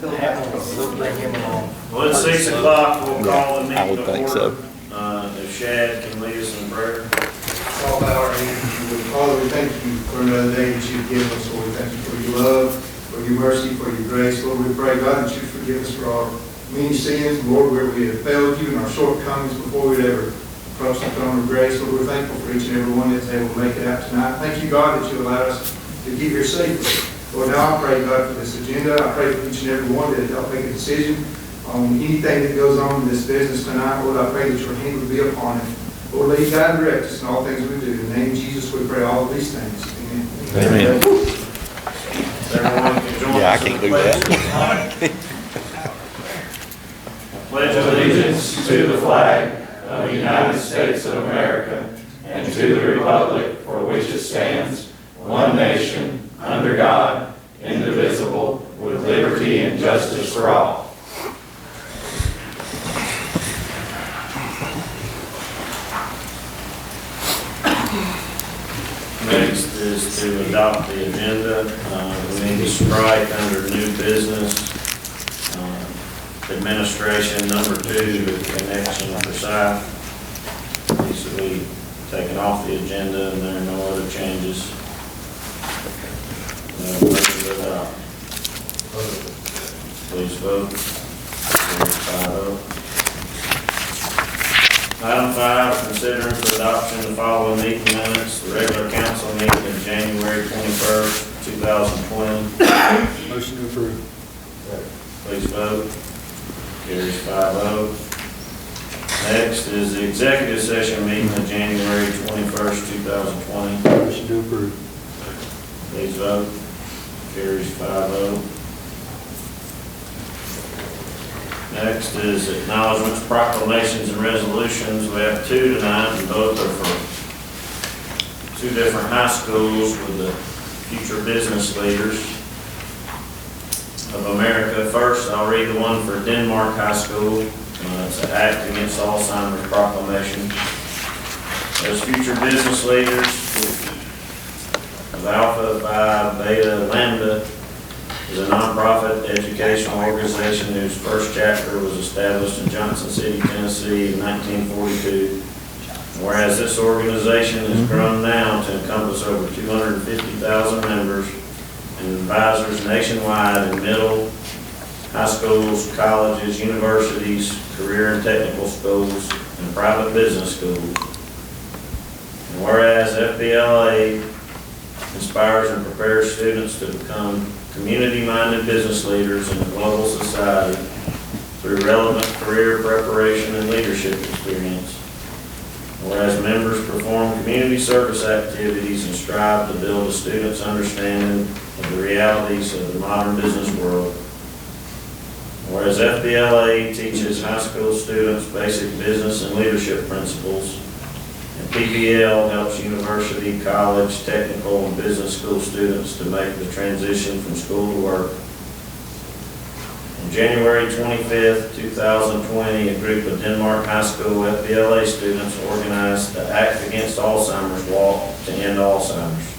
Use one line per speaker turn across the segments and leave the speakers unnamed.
We'll bring him along.
Well, at 6 o'clock, we'll call the
I
meeting
would
to
think
order.
so.
If Shad can lead us in prayer.
All bow our hands. Father, we thank you for another day that you've given us. Lord, we thank you for your love, for your mercy, for your grace. Lord, we pray, God, that you forgive us for our many sins. Lord, where we have failed you and our shortcomings before we'd ever approach the throne of grace. Lord, we're thankful for each and every one that's able to make it out tonight. Thank you, God, that you allowed us to get here safely. Lord, now I pray, God, for this agenda. I pray for each and every one that help make a decision on anything that goes on in this business tonight. Lord, I pray that your hand would be upon it. Lord, lead, guide, and direct us in all things we do. In the name of Jesus, we pray all of these things. Amen.
Amen.
Everyone can join
Yeah, I
us in
can't
the
do that.
pledge of allegiance.
Allegiance to the flag of the United States of America and to the republic for which it stands, one nation, under God, indivisible, with liberty and justice for all.
Next is to adopt the agenda. We need to strike under new business, administration number 2, connection for South. These will be taken off the agenda and there are no other changes. Motion to adopt. Please vote. Carries 5-0. Item 5, considering for adoption the following meeting minutes. The regular council meeting of January 21st, 2020.
Motion to approve.
Please vote. Carries 5-0. Next is the executive session meeting of January 21st, 2020.
Motion to approve.
Please vote. Carries 5-0. Next is acknowledgements, proclamations, and resolutions. We have 2 tonight, and both are for 2 different high schools with the future business leaders of America. First, I'll read the one for Denmark High School. It's an Act Against Alzheimer's proclamation. As future business leaders of Alpha, Phi, Beta, Lambda is a nonprofit educational organization whose first chapter was established in Johnson City, Tennessee in 1942. Whereas this organization has grown now to encompass over 250,000 members and advisors nationwide in middle, high schools, colleges, universities, career and technical schools, and private business schools. And whereas FBLA inspires and prepares students to become community-minded business leaders in a global society through relevant career preparation and leadership experience. Whereas members perform community service activities and strive to build a student's understanding of the realities of the modern business world. Whereas FBLA teaches high school students basic business and leadership principles, and PBL helps university, college, technical, and business school students to make the transition from school to work. On January 25th, 2020, a group of Denmark High School FBLA students organized the Act Against Alzheimer's Walk to End Alzheimer's,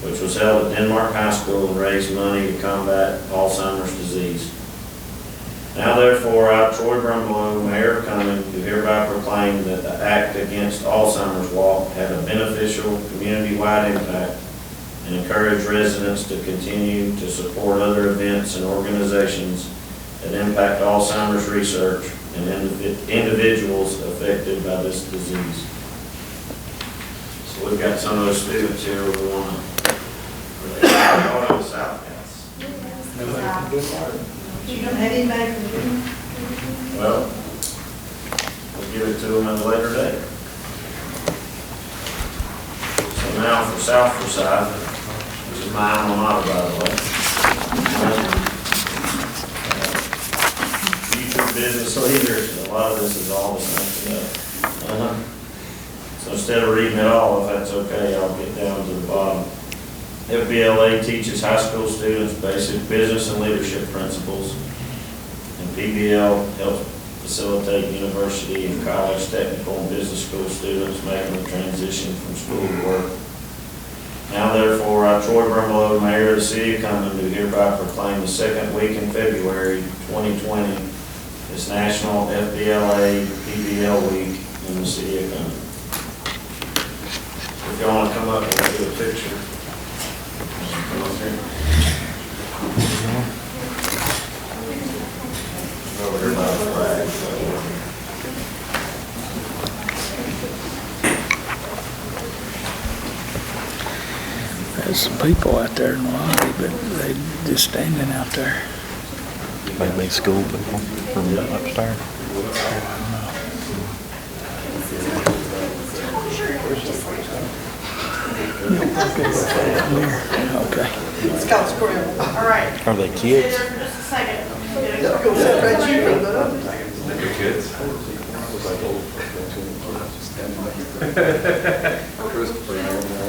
which was held at Denmark High School and raised money to combat Alzheimer's disease. Now therefore, I, Troy Brumlow, Mayor of Cumming, do hereby proclaim that the Act Against Alzheimer's Walk had a beneficial community-wide impact and encourage residents to continue to support other events and organizations that impact Alzheimer's research and individuals affected by this disease. So we've got some of those students here we want to go to South House.
You don't have anybody from the
Well, we'll give it to them at a later date. So now for South Forsyth, which is my alma mater, by the way. Future business leaders, a lot of this is all the same stuff. So instead of reading it all, if that's okay, I'll get down to the bottom. FBLA teaches high school students basic business and leadership principles, and PBL helps facilitate university and college, technical, and business school students making the transition from school to work. Now therefore, I, Troy Brumlow, Mayor of the City of Cumming, do hereby proclaim the second week in February 2020 as National FBLA PBL Week in the City of Cumming. If y'all want to come up and do a picture. Come up here. Over here by the flag.
There's some people out there in Raleigh, but they just standing out there.
Maybe school people from upstairs.
Okay.
It's called squirrel. All right.
Are they kids?
Stay there for just a second. Go sit right here.
Your kids?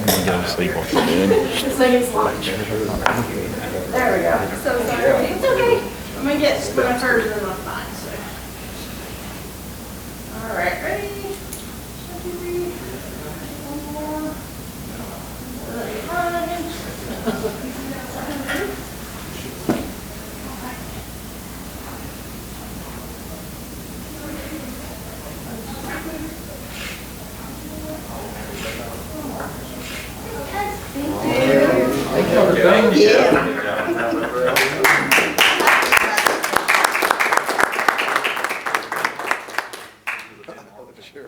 You gotta see what they're doing.
Just like it's lunch. There we go. So sorry. It's okay. I'm gonna get my first and then I'm fine, so. All right, ready? One more.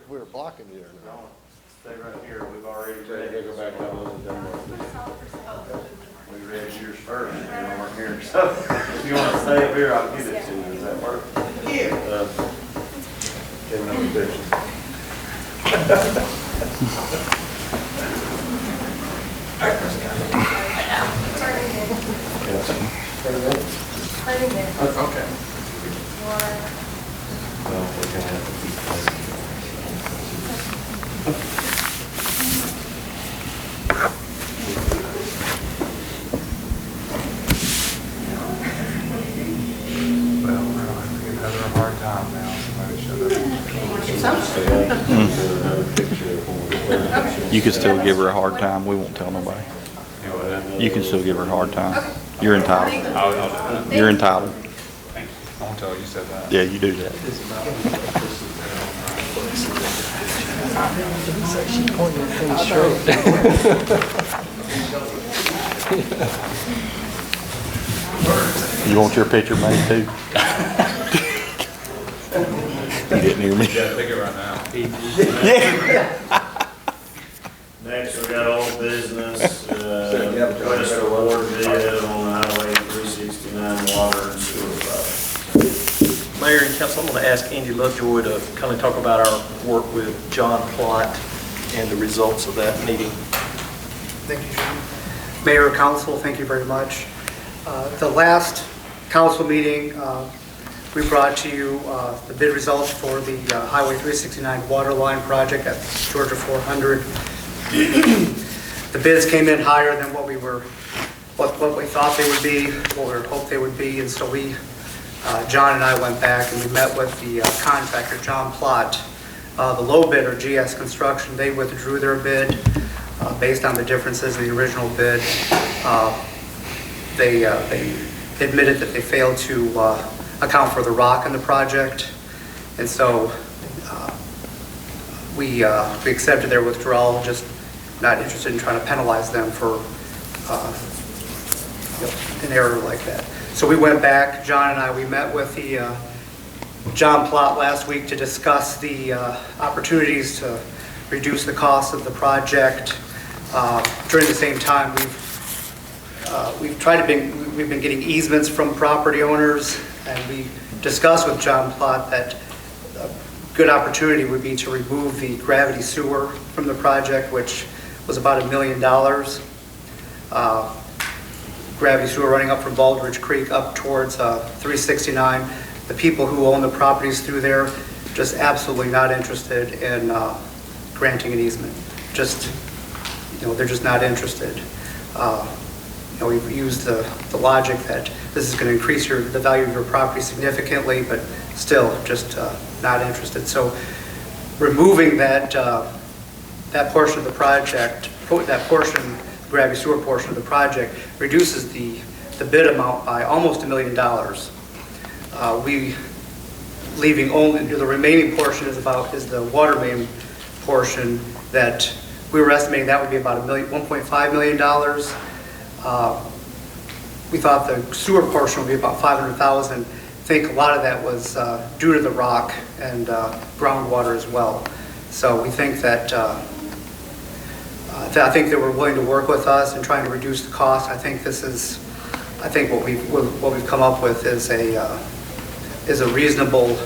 We were blocking you.
Stay right here, we've already read.
Go back down
We read yours first, and you weren't here, so if you want to stay up here, I'll give it to you, does that work?
Here.
Give them a picture.
Okay.
Well, we're giving her a hard time now. Somebody shut up.
You can still give her a hard time. We won't tell nobody. You can still give her a hard time. You're entitled.
I'll do that.
You're entitled.
Thank you. I won't tell you said that.
Yeah, you do that. You want your picture made too? You didn't hear me.
You gotta pick it right now.
Next, we got old business, request to award bid on Highway 369 water and sewer project.
Mayor and council, I'm going to ask Andy Lovejoy to kind of talk about our work with John Plott and the results of that meeting.
Thank you, John. Mayor, council, thank you very much. The last council meeting, we brought to you the bid results for the Highway 369 water line project at Georgia 400. The bids came in higher than what we thought they would be, what we hoped they would be, and so John and I went back and we met with the contractor, John Plott. The low bidder, GS Construction, they withdrew their bid based on the differences in the original bid. They admitted that they failed to account for the rock in the project, and so we accepted their withdrawal, just not interested in trying to penalize them for an error like that. So we went back, John and I, we met with the John Plott last week to discuss the opportunities to reduce the cost of the project. During the same time, we've been getting easements from property owners, and we discussed with John Plott that a good opportunity would be to remove the gravity sewer from the project, which was about $1 million. Gravity sewer running up from Baldridge Creek up towards 369. The people who own the properties through there just absolutely not interested in granting an easement. They're just not interested. We've used the logic that this is going to increase the value of your property significantly, but still just not interested. So removing that portion of the project, that portion gravity sewer portion of the project reduces the bid amount by almost $1 million. We leaving only, the remaining portion is the water main portion that we were estimating that would be about $1.5 million. We thought the sewer portion would be about $500,000. I think a lot of that was due to the rock and groundwater as well. So we think that, I think they were willing to work with us in trying to reduce the cost. I think what we've come up with is a reasonable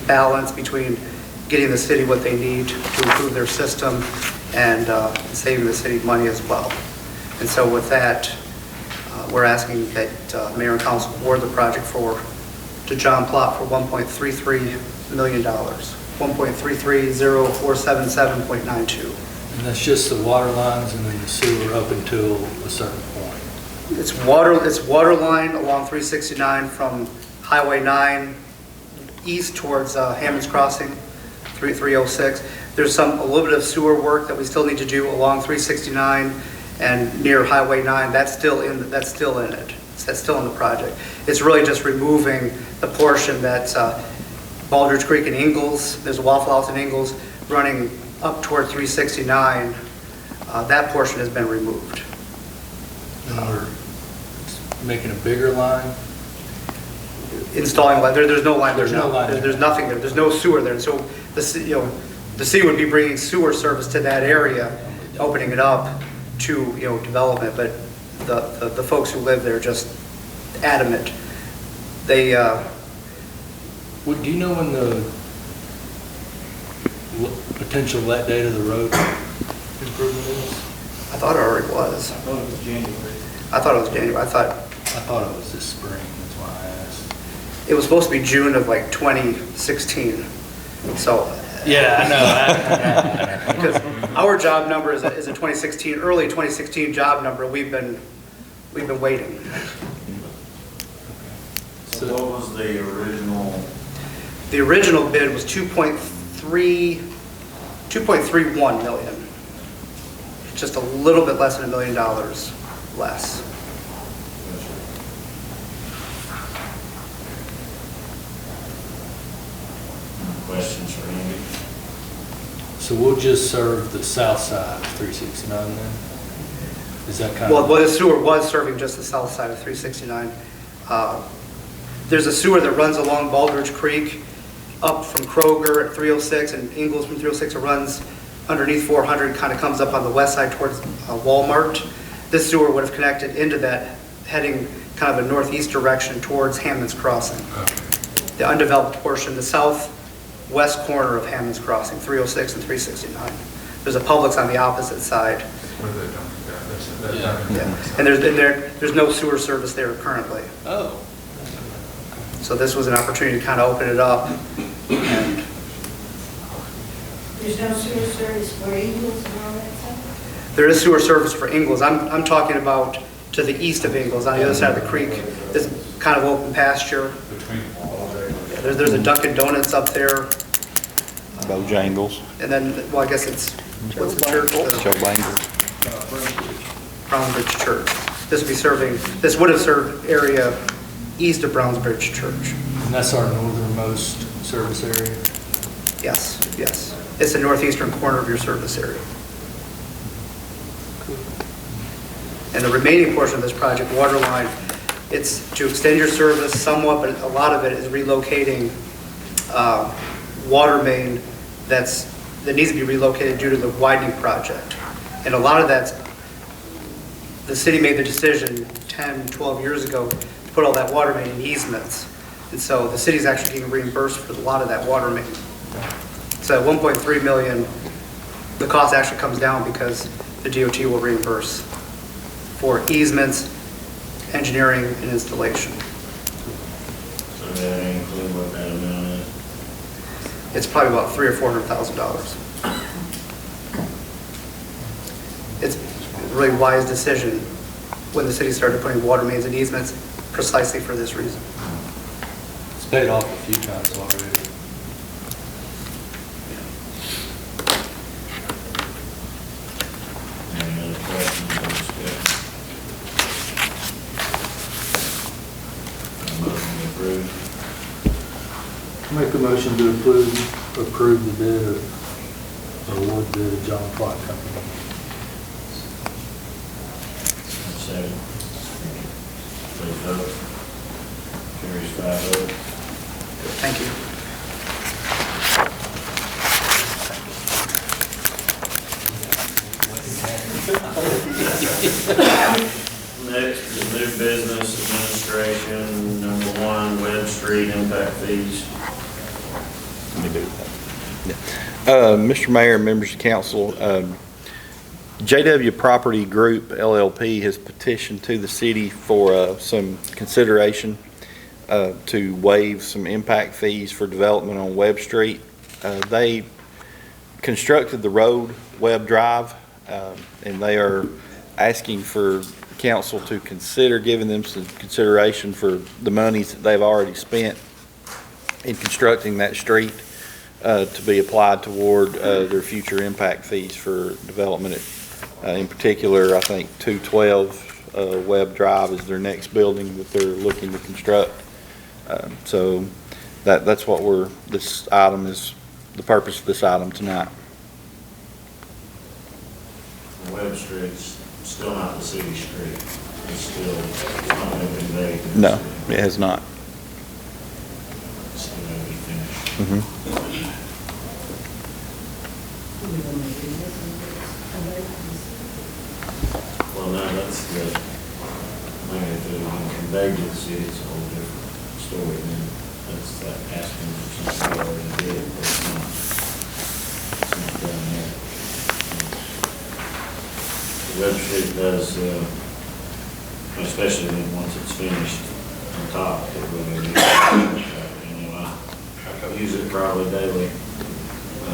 balance between getting the city what they need to improve their system and saving the city money as well. And so with that, we're asking that Mayor and Council award the project to John Plott for $1.33 million, 1.330477.92.
And that's just the water lines and then the sewer up until a certain point?
It's water line along 369 from Highway 9 east towards Hammond's Crossing, 306. There's a little bit of sewer work that we still need to do along 369 and near Highway 9. That's still in it. That's still in the project. It's really just removing the portion that's Baldridge Creek and Ingalls. There's a Waffle House in Ingalls running up toward 369. That portion has been removed.
And we're making a bigger line?
Installing line. There's no line there
There's no
now.
line there.
There's nothing there. There's no sewer there. So the city would be bringing sewer service to that area, opening it up to development. But the folks who live there are just adamant. They.
Do you know when the potential let date of the road improvement is?
I thought it already was.
I thought it was January.
I thought it was January. I thought
it was this spring. That's why I asked.
it was supposed to be June of 2016. So.
Yeah, I know.
Because our job number is a 2016, early 2016 job number. We've been waiting.
So what was the original?
The original bid was 2.31 million. Just a little bit less than $1 million less.
Questions for Andy?
So we'll just serve the south side of 369 then? Is that kind
Well,
of?
the sewer was serving just the south side of 369. There's a sewer that runs along Baldridge Creek up from Kroger at 306 and Ingalls from 306. It runs underneath 400, kind of comes up on the west side towards Walmart. This sewer would have connected into that, heading kind of a northeast direction towards Hammond's Crossing. The undeveloped portion, the southwest corner of Hammond's Crossing, 306 and 369. There's a Publix on the opposite side. Yeah. And there's no sewer service there currently.
Oh.
So this was an opportunity to kind of open it up. And
There's no sewer service for Eagles and all that stuff?
there is sewer service for Ingalls. I'm talking about to the east of Ingalls, on the other side of the creek. This kind of open pasture. Yeah, there's a Dunkin' Donuts up there.
Bojangles,
And then, well, I guess it's, what's the church?
Joe Bangles.
Brownsbridge Church. This would have served area east of Brownsbridge Church.
And that's our northernmost service area?
Yes, yes. It's the northeastern corner of your service area. And the remaining portion of this project, water line, it's to extend your service somewhat, but a lot of it is relocating water main that needs to be relocated due to the widening project. And a lot of that's, the city made the decision 10, 12 years ago to put all that water main in easements. And so the city's actually getting reimbursed for a lot of that water main. So at 1.3 million, the cost actually comes down because the DOT will reimburse for easements, engineering, and installation.
So that include what that amount is?
It's probably about $300,000 or $400,000. It's a really wise decision when the city started putting water mains and easements precisely for this reason.
It's paid off a few times already.
Any other questions or discussion?
Make a motion to approve the bid of award bid of John Plot Company.
Second. Please vote. Carries 5-0.
Thank you.
Next is new business administration, number 1, Webb Street impact fees.
Let me do that. Mr. Mayor, members of council, JW Property Group LLP has petitioned to the city for some consideration to waive some impact fees for development on Webb Street. They constructed the road, Webb Drive, and they are asking for council to consider giving them some consideration for the monies that they've already spent in constructing that street to be applied toward their future impact fees for development. In particular, I think 212 Webb Drive is their next building that they're looking to construct. So that's what this item is, the purpose of this item tonight.
Webb Street's still not the city street. It's not going to be conveyed.
No, it has not.
It's still going to be finished. Well, no, that's the, I mean, if it was conveyed to the city, it's a whole different story. Then that's like asking for something we already did, but it's not done yet. The Webb Street does, especially when once it's finished on top, it really needs, you know, I use it probably daily, you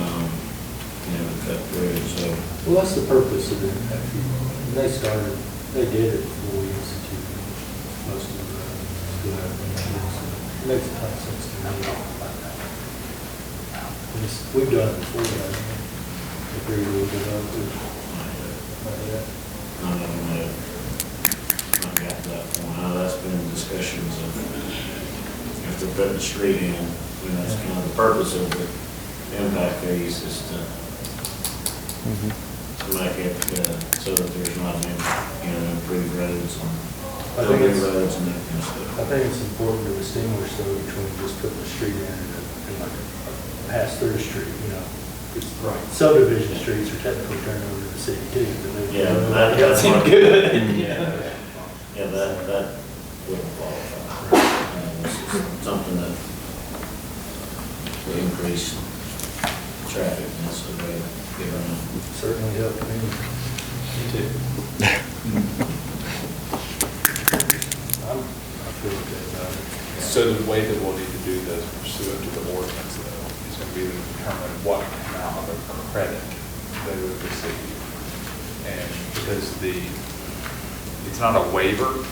know, to cut through it, so.
Well, that's the purpose of it. When they started, they did it before we instituted most of the it makes a ton of sense to me. We've done it before, I agree with it.
None of them have not got to that point. Now, that's been discussions of if they're putting the street in, you know, that's kind of the purpose of the impact fees is to make it so that there's not any, you know, improved roads and building roads and that kind of stuff.
I think it's important to distinguish though between just putting the street in and like a pass-through street, you know. It's right. Subdivision streets are technically turned over to the city too, but they
That's
good.
Yeah, that wouldn't qualify. This is something that will increase traffic, and that's the way to get around.
Certainly helped me. Me too. I feel good about it.
So the way that we'll need to do this pursuant to the ordinance though, is going to be to determine what amount of credit they would receive. And because it's not a waiver,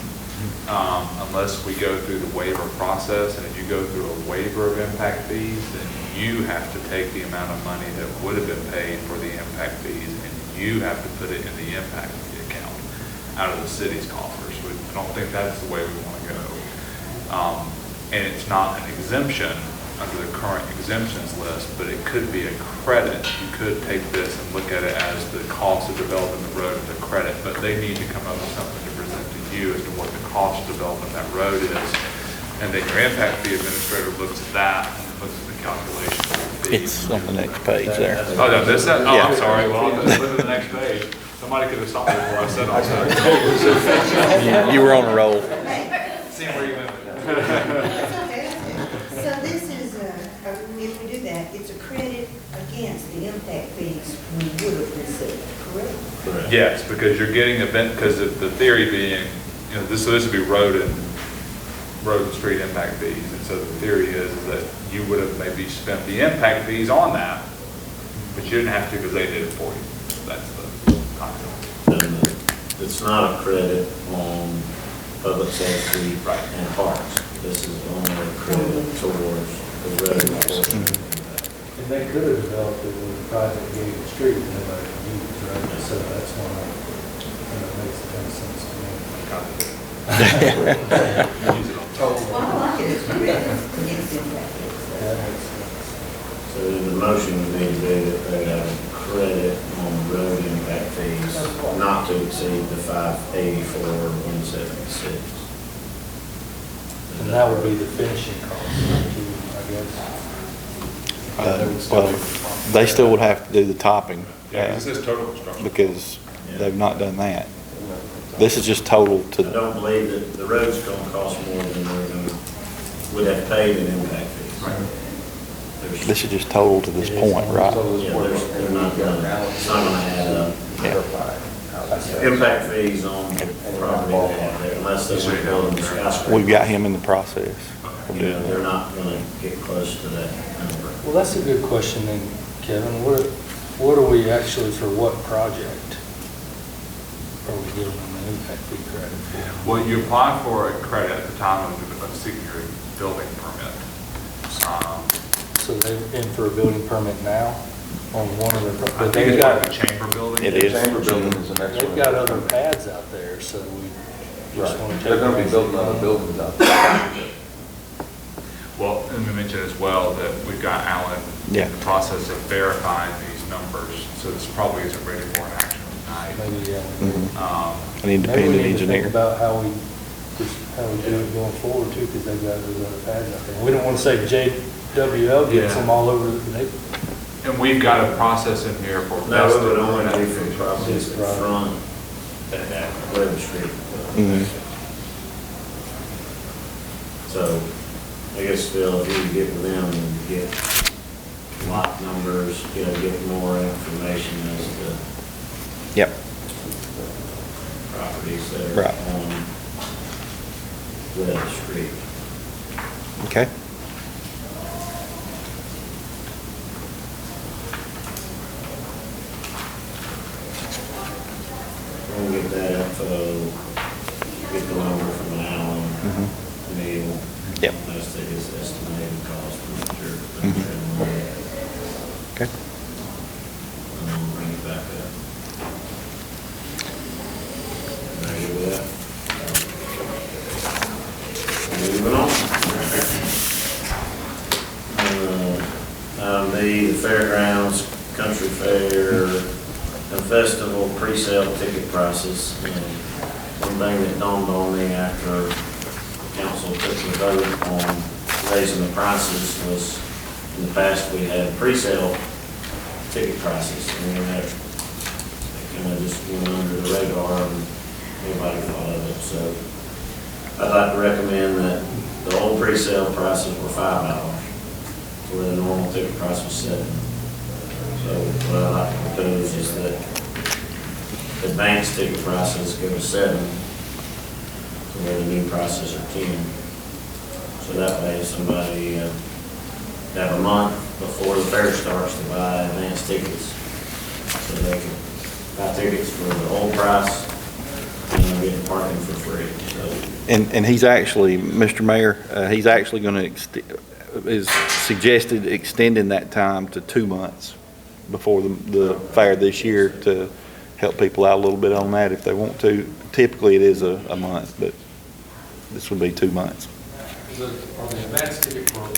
unless we go through the waiver process, and if you go through a waiver of impact fees, then you have to take the amount of money that would have been paid for the impact fees, and you have to put it in the impact fee account out of the city's coffers. We don't think that's the way we want to go. And it's not an exemption under the current exemptions list, but it could be a credit. You could take this and look at it as the cost of developing the road as a credit, but they need to come up with something to present to you as to what the cost of developing that road is. And then your impact fee administrator looks at that and looks at the calculation.
It's on the next page there.
Oh, no, this, oh,
Yeah.
I'm sorry, well, I'll just look at the next page. Somebody could have stopped me before I said all that.
You were on a roll.
Seeing where you went with that.
That's okay. So this is, if we do that, it's a credit against the impact fees we would have received, correct?
Correct.
Yes, because you're getting because of the theory being, you know, this would be road and street impact fees. And so the theory is that you would have maybe spent the impact fees on that, but you didn't have to because they did it for you. That's the concept.
And it's not a credit on public safety and parks. This is only a credit towards the road portion.
And they could have developed it with a private gated street and nobody could use, right? So that's one of, makes a ton of sense to me.
Well, I like it, it's credit. against impact fees.
That makes sense.
So the motion would need to be that they have a credit on road impact fees not to exceed the 584,176.
And that would be the finishing cost, too, I guess.
Well, they still would have to do the topping.
Yeah, this is total construction.
Because they've not done that. This is just total
I
to,
don't believe that the road's gonna cost more than they're gonna, would have paid in impact fees. There's-
this is just total to this point, right?
Yeah, they're not gonna, it's not gonna add up. Impact fees on the property they have there, unless they were building a skyscraper.
We've got him in the process of
You
doing
know,
that.
they're not gonna get close to that number.
Well, that's a good question then, Kevin. What are we actually, for what project are we giving them the impact fee credit for?
Well, you apply for a credit at the time of seeking your building permit.
So they're in for a building permit now on one of the,
I
but
think
they've
it's like
got,
a chamber building.
It is.
Chamber building is the next one.
they've got other pads out there, so we just
Right.
want to take.
They're gonna be building other buildings out there.
Well, and we mentioned as well that we've got Alan
Yeah.
in the process of verifying these numbers, so this probably isn't ready for an action tonight.
Maybe, yeah.
Mhm.
Um,
An
Maybe
independent
we need to think
engineer.
about how we do it going forward too, because they've got those other pads out there. We don't want to say JWL gets
Yeah.
them all over, they,
And we've got a process in here for.
No, it would only be for properties in front that have Web Street.
Mhm.
So, I guess, Phil, if you could get with them and get lot numbers, get more information as to
Yep,
properties that are
Right.
on Web Street.
okay.
We'll get that info, get the number from Alan,
Mhm.
Neil.
Yep.
That's the his estimated cost, I'm not sure.
Mhm. Okay.
And then we'll bring it back up. Ready with that? Moving on. The fairgrounds, country fair, and festival pre-sale ticket prices. One thing that dawned on me after council took the vote on raising the prices was, in the past, we had pre-sale ticket prices, and we had, they kind of just went under the radar, and nobody thought of it, so I'd like to recommend that the old pre-sale prices were $5, where the normal ticket price was $7. So what I'd like to propose is that advanced ticket prices go to $7, to where the new prices are $10. So that way, if somebody have a month before the fair starts to buy advanced tickets, so they can buy tickets for the old price and get parking for free. So
And he's actually, Mr. Mayor, he's actually going to, is suggested extending that time to 2 months before the fair this year to help people out a little bit on that if they want to. Typically, it is a month, but this would be 2 months.
Are the advance ticket for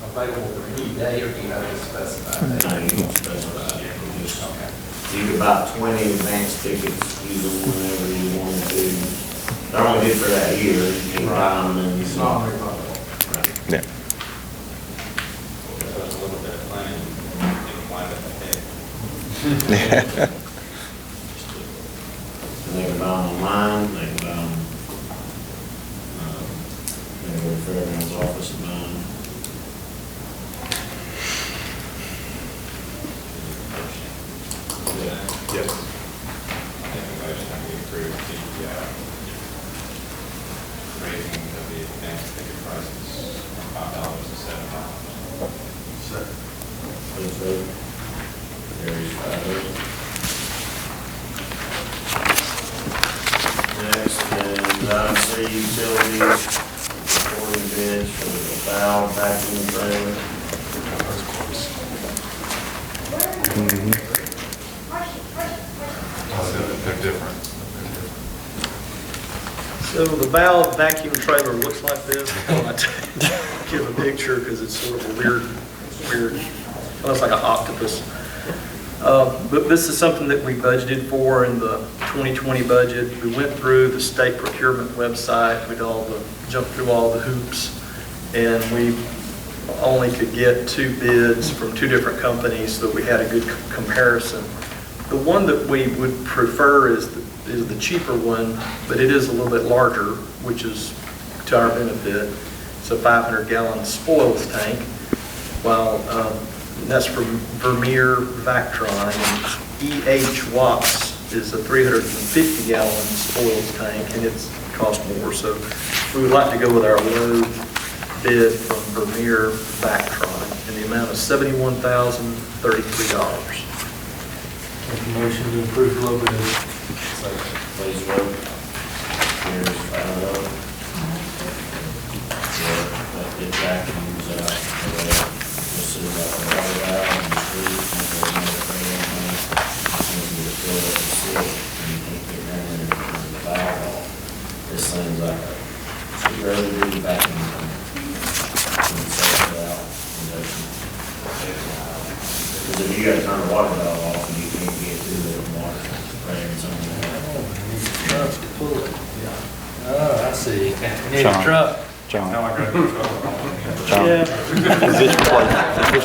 available for any day, or do you have to specify?
now you can specify it. You could buy 20 advance tickets, use them whenever you want to. They're only good for that year. You can buy them and.
It's not very popular.
Yeah.
A little bit of planning, and plan it ahead.
And they can buy them online, they can buy them, they can go to the fairgrounds office and buy them.
Yes.
I think the motion that we approve the raising of the advanced ticket prices from $5 to $7.
Second.
Please vote. Carries 5-0. Next, is item C, utilities, awarding bids for the valve vacuum trailer.
They're different.
So the valve vacuum trailer looks like this. give a picture because it's sort of a weird, looks like an octopus. But this is something that we budgeted for in the 2020 budget. We went through the state procurement website, jumped through all the hoops, and we only could get 2 bids from 2 different companies, so we had a good comparison. The one that we would prefer is the cheaper one, but it is a little bit larger, which is to our benefit. It's a 500-gallon spoils tank, while that's from Vermeer Vactron. E.H. Watts is a 350-gallon spoils tank, and it's cost more. So we would like to go with our low bid from Vermeer Vactron in the amount of $71,033.
Make a motion to approve the low bid.
Please vote. Carries 5-0. That bid vacuums out, just sit about the water out in the street, and then fill up the silt, and you can't get down there because of the valve off. This thing's like a super early duty vacuum. And it sucks it out. Because if you gotta turn the water valve off, and you can't get to the water, spraying something like that.
Trucks to pull it. Oh, I see. You need a
John.
truck.
John,
Yeah.
is this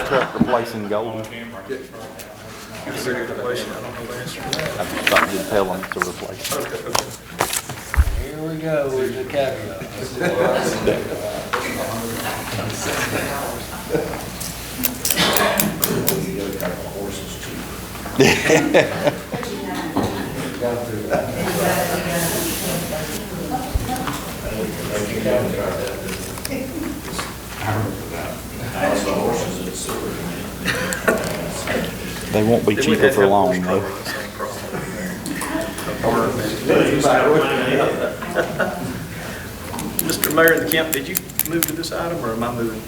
truck replacing gold?
Consider the question, I don't know the answer to that.
I thought you'd tell them to replace it.
Okay.
Here we go with the caveat.
You get a couple of horses House of horses at Silver.
They won't be
Then we'd
cheaper
have to
for
have
long,
horse
though.
cover, the same problem. Mr. Mayor of the Camp, did you move to this item, or am I moving?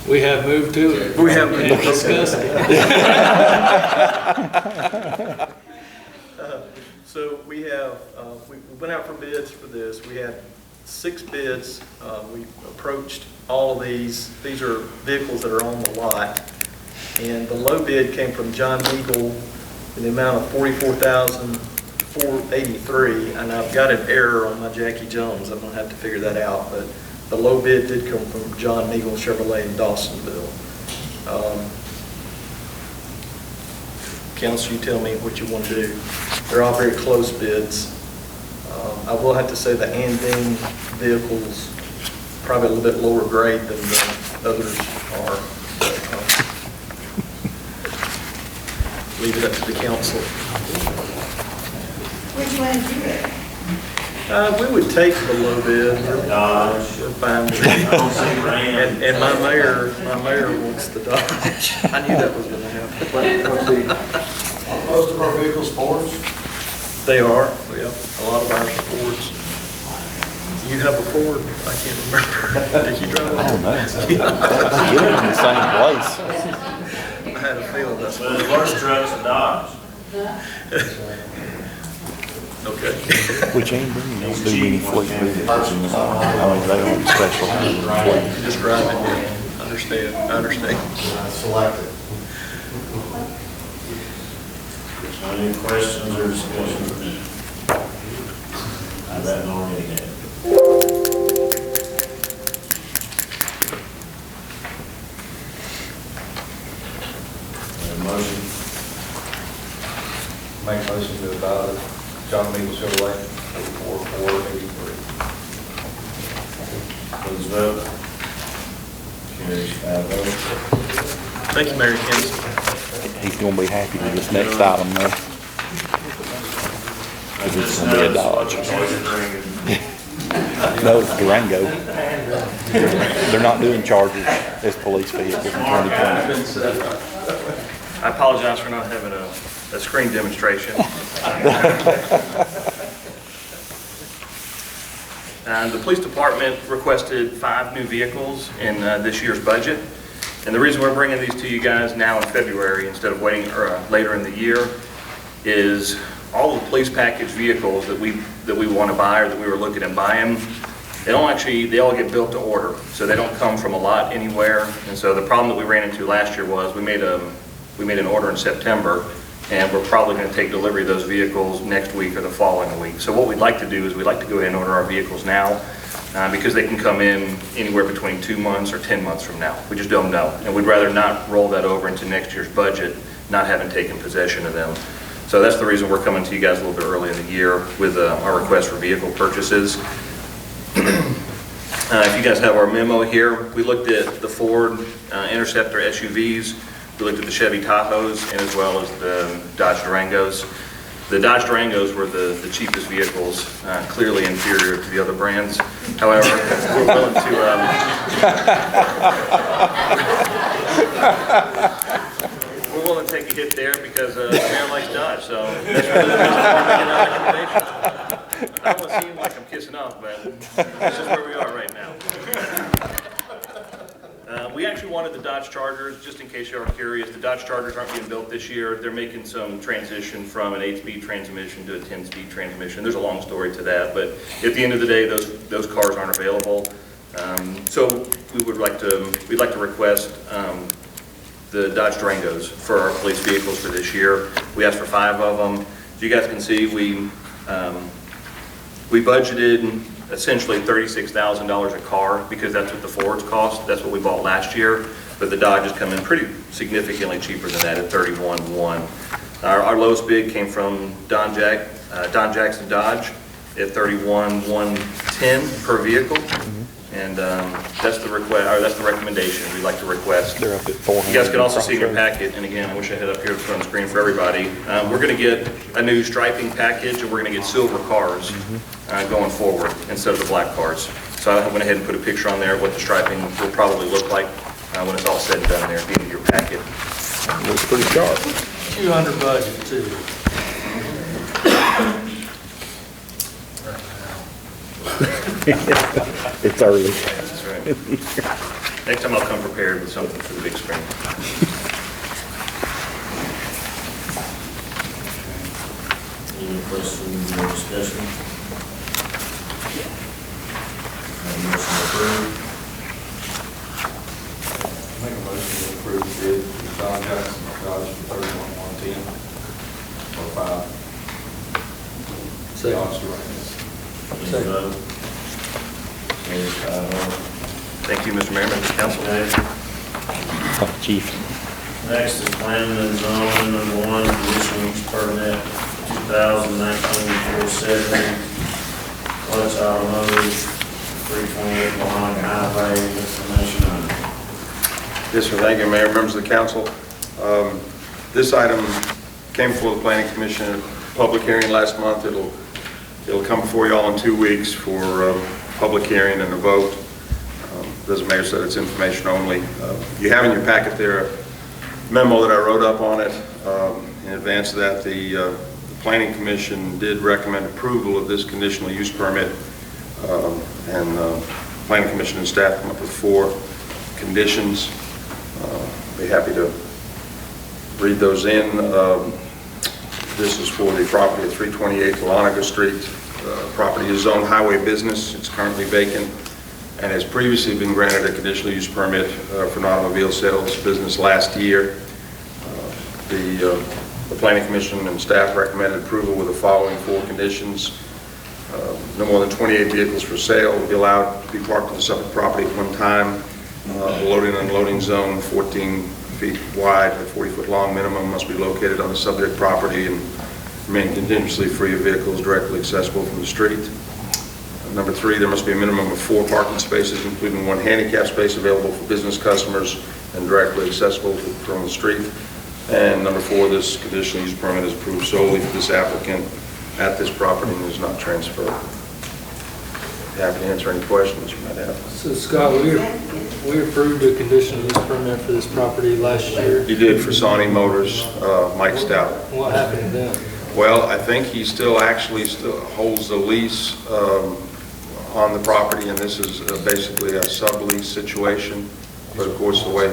We have moved to it.
We have moved.
And discussed it.
So we have, we went out for bids for this. We had 6 bids. We approached all of these. These are vehicles that are on the lot. And the low bid came from John Eagle in the amount of $44,483. And I've got an error on my Jackie Jones. I'm gonna have to figure that out. But the low bid did come from John Eagle Chevrolet in Dawsonville. Council, you tell me what you want to do. They're all very close bids. I will have to say the Andine vehicles probably a little bit lower grade than the others are. Leave it up to the council.
Which one did you get?
We would take the low bid.
Dodge.
We're fine with
I don't see Ram.
And my mayor wants the Dodge. I knew that was going to happen.
Most of our vehicles Fords.
They are, yeah, a lot of ours are Fords. You have a Ford? I can't remember. Did you drive one?
I don't know. They get them in the same place.
I had a feeling that's
But the worst truck's a Dodge.
okay.
Which ain't bringing no do any fleet vehicles. I mean, they don't specialize in fleet.
Just drive it, yeah. I understand.
Selected.
Any questions or discussion? I've had already had. Motion.
Make motion to adopt John Eagle Chevrolet 44,483.
Please vote. Carries 5-0.
Thank you, Mayor and Council.
He's gonna be happy with this next item, though.
I
It's
just
gonna be a
noticed what
Dodge.
the boys are bringing.
No, it's Durango. They're not doing Chargers as police vehicles in 2020.
I apologize for not having a screen demonstration. The police department requested 5 new vehicles in this year's budget. And the reason we're bringing these to you guys now in February instead of waiting later in the year is all the police package vehicles that we want to buy or that we were looking at buying, They all get built to order, so they don't come from a lot anywhere. And so the problem that we ran into last year was we made an order in September, and we're probably going to take delivery of those vehicles next week or the following week. So what we'd like to do is we'd like to go ahead and order our vehicles now, because they can come in anywhere between 2 months or 10 months from now. We just don't know. And we'd rather not roll that over into next year's budget, not having taken possession of them. So that's the reason we're coming to you guys a little bit early in the year with our request for vehicle purchases. If you guys have our memo here, we looked at the Ford Interceptor SUVs, we looked at the Chevy Tahoes, and as well as the Dodge Durangos. The Dodge Durangos were the cheapest vehicles, clearly inferior to the other brands. However, we're willing to take a hit there because the mayor likes Dodge, so that's really the reason why I'm making that recommendation. I don't want to seem like I'm kissing off, but this is where we are right now. We actually wanted the Dodge Chargers, just in case you are curious. The Dodge Chargers aren't being built this year. They're making some transition from an 8-speed transmission to a 10-speed transmission. There's a long story to that, but at the end of the day, those cars aren't available. So we'd like to request the Dodge Durangos for our police vehicles for this year. We asked for 5 of them. As you guys can see, we budgeted essentially $36,000 a car because that's what the Fords cost. That's what we bought last year, but the Dodges come in pretty significantly cheaper than that at $31,100. Our lowest bid came from Don Jackson Dodge at $31,110 per vehicle. And that's the request, or that's the recommendation we'd like to request.
They're up at 400.
You guys can also see in your packet, and again, I wish I had up here on the screen for everybody. We're going to get a new striping package, and we're going to get silver cars going forward instead of the black cars. So I went ahead and put a picture on there of what the striping will probably look like when it's all said and done there at the end of your packet.
Looks pretty sharp.
200 budget too.
It's early.
That's right. Next time I'll come prepared with something for the big screen.
Any questions or discussion? Motion approved.
Make a motion to approve the bid for Don Jackson Dodge for $31,110 for 5 Dodge Durangos.
Any vote? Carries 5-0.
Thank you, Mr. Mayor, members of council.
Okay.
Oh, chief.
Next is planning and zoning, number 1, conditional use permit, 2019-470, Clutch Automotive, 328 Malonga Highway, information on it.
Yes, sir. Thank you, Mayor, members of the council. This item came before the Planning Commission at a public hearing last month. It'll come before you all in 2 weeks for public hearing and a vote. As the mayor said, it's information only. You have in your packet there a memo that I wrote up on it. In advance of that, the Planning Commission did recommend approval of this conditional use permit, and the Planning Commission and staff come up with 4 conditions. Be happy to read those in. This is for the property at 328 Malonga Street. Property is zoned highway business. It's currently vacant and has previously been granted a conditional use permit for an automobile sales business last year. The Planning Commission and staff recommended approval with the following 4 conditions. No more than 28 vehicles for sale will be allowed to be parked on the subject property at one time. The loading and unloading zone, 14 feet wide and 40-foot long minimum, must be located on the subject property and remain continuously free of vehicles directly accessible from the street. Number 3, there must be a minimum of 4 parking spaces, including 1 handicap space available for business customers and directly accessible from the street. And number 4, this conditional use permit is approved solely for this applicant at this property and is not transferred. Happy to answer any questions you might have.
So Scott, we approved a conditional use permit for this property last year.
You did for Sawney Motors, Mike Stout.
What happened to them?
Well, I think he still holds the lease on the property, and this is basically a sublease situation. But of course, the way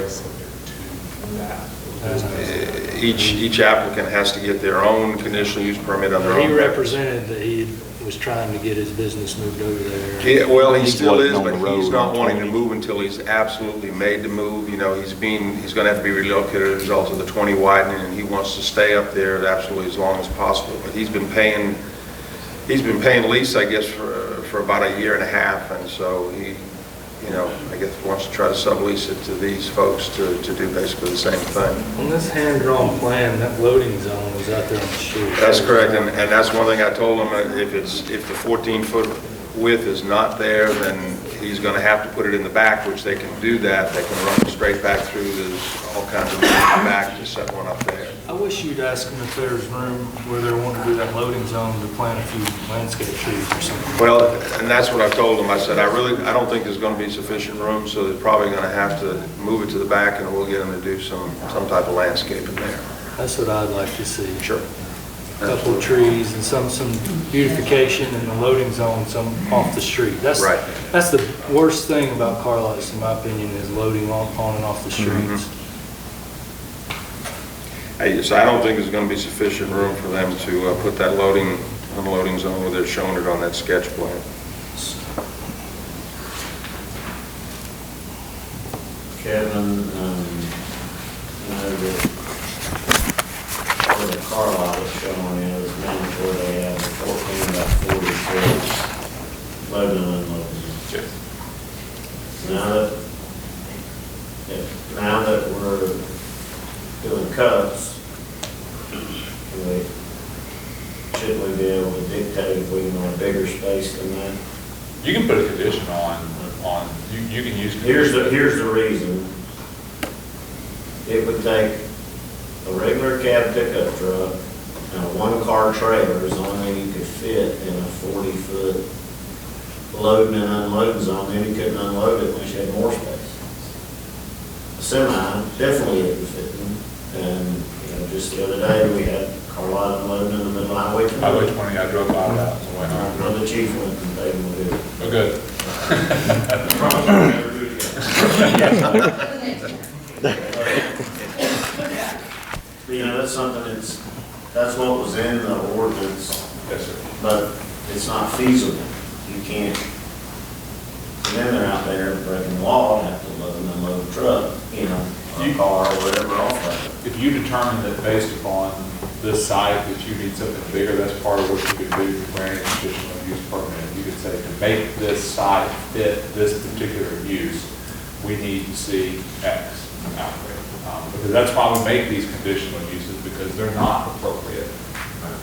each applicant has to get their own conditional use permit on their own.
He represented that he was trying to get his business moved over there.
Yeah, well, he
He's
still is,
waiting on
but
the road
he's not
on
wanting to
20.
move until he's absolutely made to move. You know, he's going to have to be relocated as a result of the 20 widening, and he wants to stay up there absolutely as long as possible. But he's been paying lease, I guess, for about a year and a half, and so he, you know, I guess wants to try to sublease it to these folks to do basically the same thing.
On this hand-drawn plan, that loading zone was out there on the street.
That's correct, and that's one thing I told him, if the 14-foot width is not there, then he's gonna have to put it in the back, which they can do that. They can run it straight back through. There's all kinds of room in the back to set one up there.
I wish you'd ask them if there's room where they want to do that loading zone to plant a few landscape trees or something.
Well, and that's what I told them. I said, I don't think there's gonna be sufficient room, so they're probably gonna have to move it to the back, and we'll get them to do some type of landscaping there.
That's what I'd like to see.
Sure.
A couple of trees and some beautification in the loading zone, some off the street.
Right.
That's the worst thing about car lots, in my opinion, is loading on and off the streets.
So I don't think there's going to be sufficient room for them to put that unloading zone where they're showing it on that sketch plan.
Kevin, where the car lot is showing is down where they have the 14 by 40 foot loading and unloading. Now that we're doing cuts, should we be able to dictate if we want a bigger space than that?
You can put a condition on, you can use.
Here's the reason. It would take a regular cab pickup truck and a one-car trailer is the only thing you could fit in a 40-foot loading and unloading zone. Then you couldn't unload it unless you had more space. A semi definitely isn't fitting. And just the other day we had a car lot unloading in the middle of Highway 20.
Highway 20, I drove by that on the way home.
Well, the chief went and they would do it.
Oh, good.
That's something that's what was in the ordinance.
Yes, sir.
But it's not feasible. You can't, and then they're out there breaking the law and have to load and unload a truck, or a car or whatever off of it.
If you determine that based upon this site that you need something bigger, that's part of what you could do to grant a conditional use permit. You could say to make this site fit this particular use, we need to see X out there. Because that's why we make these conditional uses, because they're not appropriate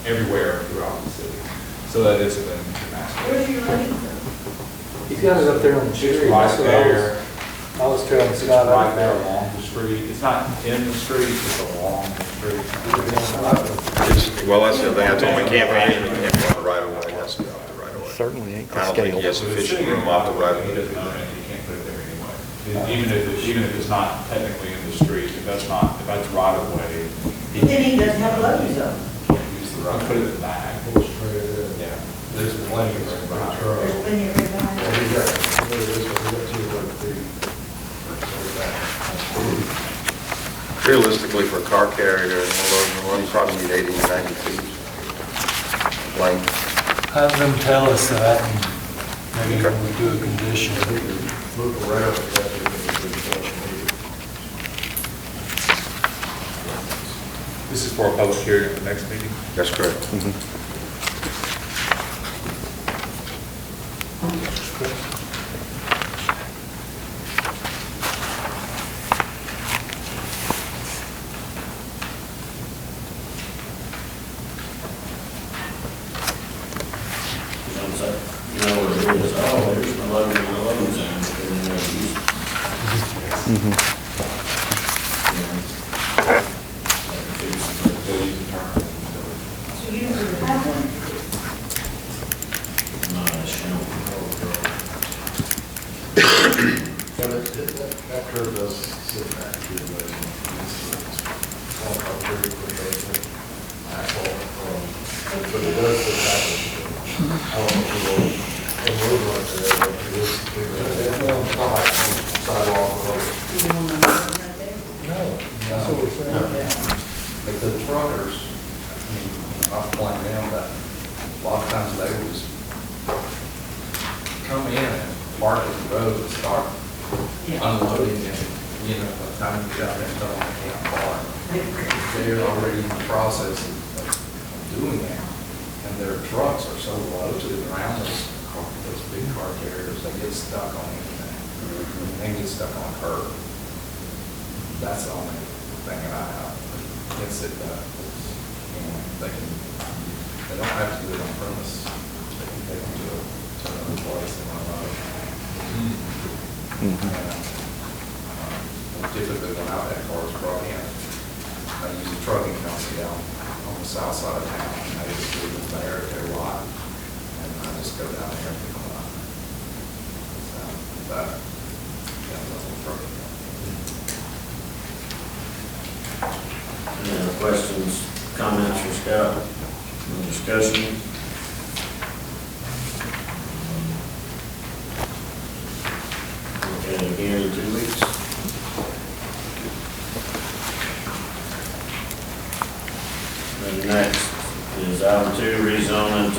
everywhere throughout the city. So that is a thing to ask.
Where's your loading zone?
He's got it up there on the street.
Right there.
I was telling
It's
Scott.
right there along the street. It's not in the street, it's along the street.
Well, that's the thing. I told him, we can't be on the right of way. It has to be off the right of way.
Certainly ain't
I
the
don't think
scale.
he has sufficient room off the right of way.
You can't put it there anyway. Even if it's not technically in the street, if that's right of way.
Then he doesn't have a loading zone.
Use the right, put it in the back. Yeah.
There's plenty of room behind her.
There's plenty of room behind it.
Realistically, for a car carrier, you probably need 80 to 90 feet length.
Have them tell us that, and maybe
Okay.
we'll do a condition.
Move around.
This is for a public hearing at the next meeting.
That's correct.
You know what it is, oh, there's my loading and unloading zone, and then they'll use it.
So you don't really have one?
Not as shown.
That curve does sit back to the way it's all about 30-foot asphalt, but it does sit back. I don't know if you will, and road like that, but it is bigger. It's not like sidewalk or.
You don't want to load right there?
No, that's what we're saying. But the truckers, I mean, I've pointed out that a lot of times they will just
road and start unloading and, you know, by the time you get out there and tell them they can't park. They're already in the process of doing that. And their trucks are so low to the ground, those big car carriers, they get stuck on anything. They get stuck on a curb. That's the only thing that I have against it. You know, they don't have to do it on premise. They can take them to another place and unload. Typically, when out that car is brought in, I use a trucking company down on the south side of town, and I just leave them there at their lot, and I just go down there and pick them up. So, that, yeah, that's a trucking company.
Any other questions, comments for Scott? Any discussion? Okay, again in 2 weeks. And next is item 2, rezoning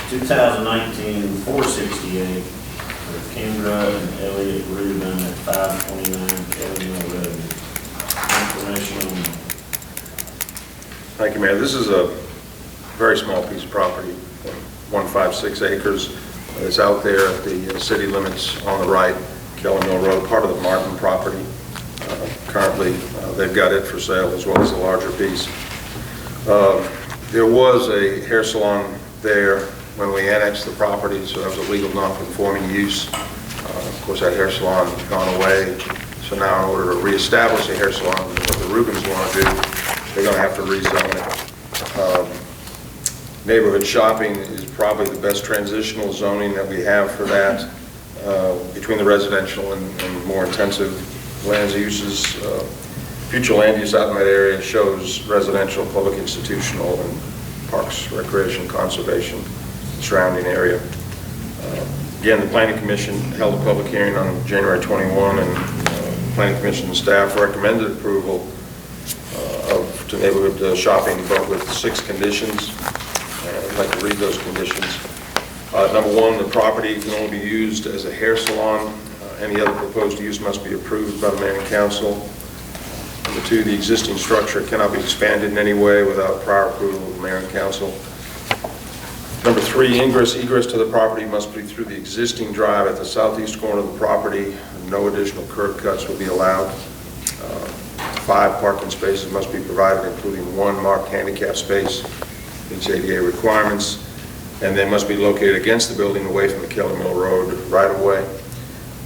2019 for Kendra and Elliot Rubin at 529 Kelly Mill Road. Information on
Thank you, Mayor. This is a very small piece of property, 156 acres. It's out there at the city limits on the right, Kelly Mill Road, part of the Martin property. Currently, they've got it for sale as well as a larger piece. There was a hair salon there when we annexed the property, so that was a legal non-conforming use. Of course, that hair salon has gone away, so now in order to reestablish a hair salon, what the Rubens want to do, they're going to have to rezone it. Neighborhood shopping is probably the best transitional zoning that we have for that, between the residential and more intensive land uses. Future land use out in that area shows residential, public institutional, and parks, recreation, conservation, surrounding area. Again, the Planning Commission held a public hearing on January 21, and Planning Commission staff recommended approval to neighborhood shopping, but with 6 conditions. I'd like to read those conditions. Number 1, the property can only be used as a hair salon. Any other proposed use must be approved by the mayor and council. Number 2, the existing structure cannot be expanded in any way without prior approval of the mayor and council. Number 3, ingress, egress to the property must be through the existing drive at the southeast corner of the property. No additional curb cuts will be allowed. 5 parking spaces must be provided, including 1 marked handicap space, meets ADA requirements, and they must be located against the building away from the Kelly Mill Road right of way.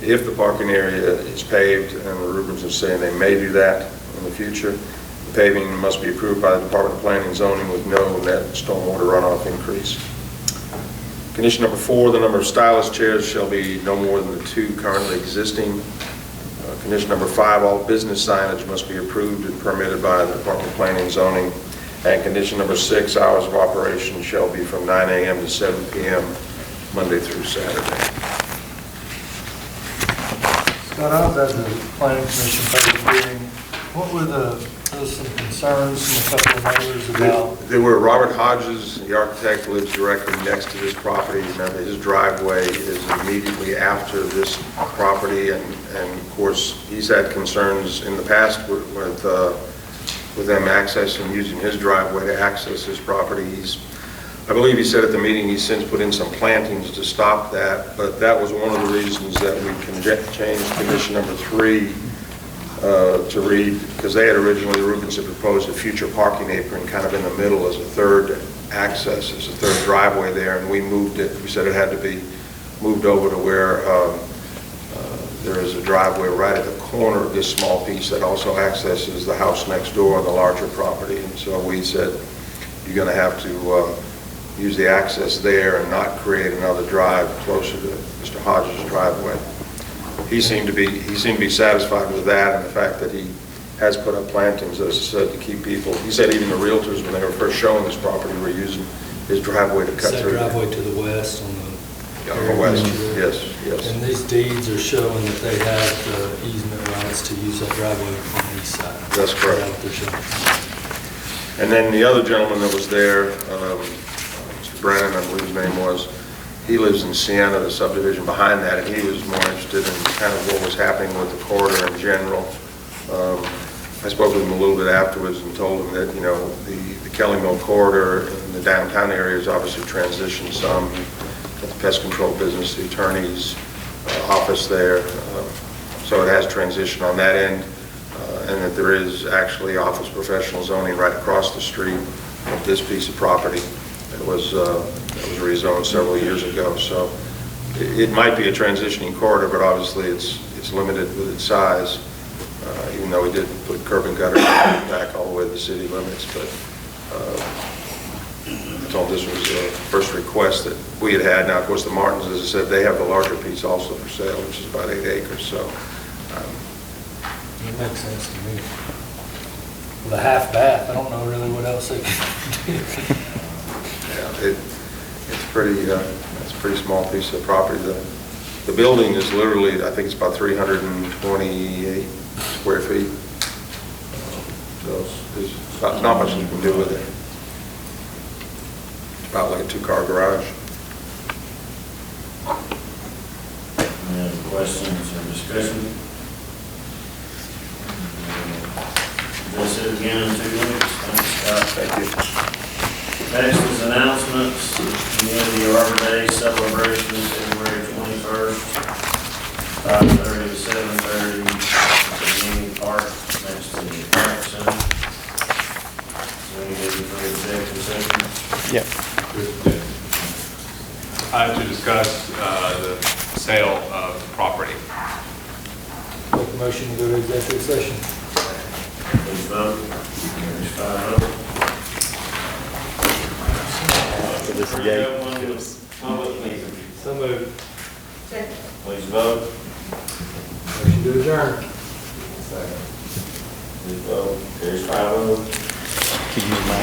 If the parking area is paved, and the Rubens are saying they may do that in the future, the paving must be approved by the Department of Planning and Zoning with no net stormwater runoff increase. Condition number 4, the number of stylist chairs shall be no more than the 2 currently existing. Condition number 5, all business signage must be approved and permitted by the Department of Planning and Zoning. And condition number 6, hours of operation shall be from 9 a.m. to 7 p.m. Monday through Saturday.
Scott, I was at the Planning Commission public hearing. What were there was some concerns from a couple of neighbors about?
There were Robert Hodges, the architect, lives directly next to this property. Now, his driveway is immediately after this property, and of course, he's had concerns in the past with them accessing, using his driveway to access his property. I believe he said at the meeting he's since put in some plantings to stop that, but that was one of the reasons that we changed condition number 3 to read, because they had originally, the Rubens had proposed a future parking apron kind of in the middle as a third access, as a third driveway there, and we moved it. We said it had to be moved over to where there is a driveway right at the corner of this small piece that also accesses the house next door on the larger property. And so we said, you're going to have to use the access there and not create another drive closer to Mr. Hodges' driveway. He seemed to be satisfied with that, and the fact that he has put up plantings, as I said, to keep people. He said even the realtors, when they were first showing this property, were using his driveway to cut through.
That driveway to the west on the
west, yes.
And these deeds are showing that they have the easement rights to use that driveway on the east side.
That's correct.
They're showing.
And then the other gentleman that was there, Mr. Brennan, I believe his name was. He lives in Sienna, the subdivision behind that, and he was more interested in kind of what was happening with the corridor in general. I spoke with him a little bit afterwards and told him that, you know, the Kelly Mill corridor in the downtown area has obviously transitioned some. Got the pest control business, the attorney's office there. So it has transitioned on that end, and that there is actually office professional zoning right across the street of this piece of property. It was rezoned several years ago, so it might be a transitioning corridor, but obviously it's limited with its size. Even though we did put curb and gutter back all the way to the city limits, but I told this was the first request that we had had. Now, of course, the Martins, as I said, they have the larger piece also for sale, which is about 8 acres, so.
It makes sense to me. With a half bath, I don't know really what else they can do.
Yeah, it's a pretty small piece of property. The building is literally, I think it's about 328 square feet. So there's not much you can do with it. It's about like a 2-car garage.
Any other questions or discussion? Address it again in 2 weeks. Thanks, Scott.
Thank you.
Next is announcements. Community Arbor Day celebration, February 21st, 5:30 to 7:30, at the Union Park, next to the Park Center. So we need for executive session.
Yep.
To discuss the sale of property.
Make a motion to go to executive session.
Please vote. Carries 5-0.
This is
Public meeting.
So moved.
Second.
Please vote.
Motion to adjourn.
Please vote. Carries 5-0.
Could use my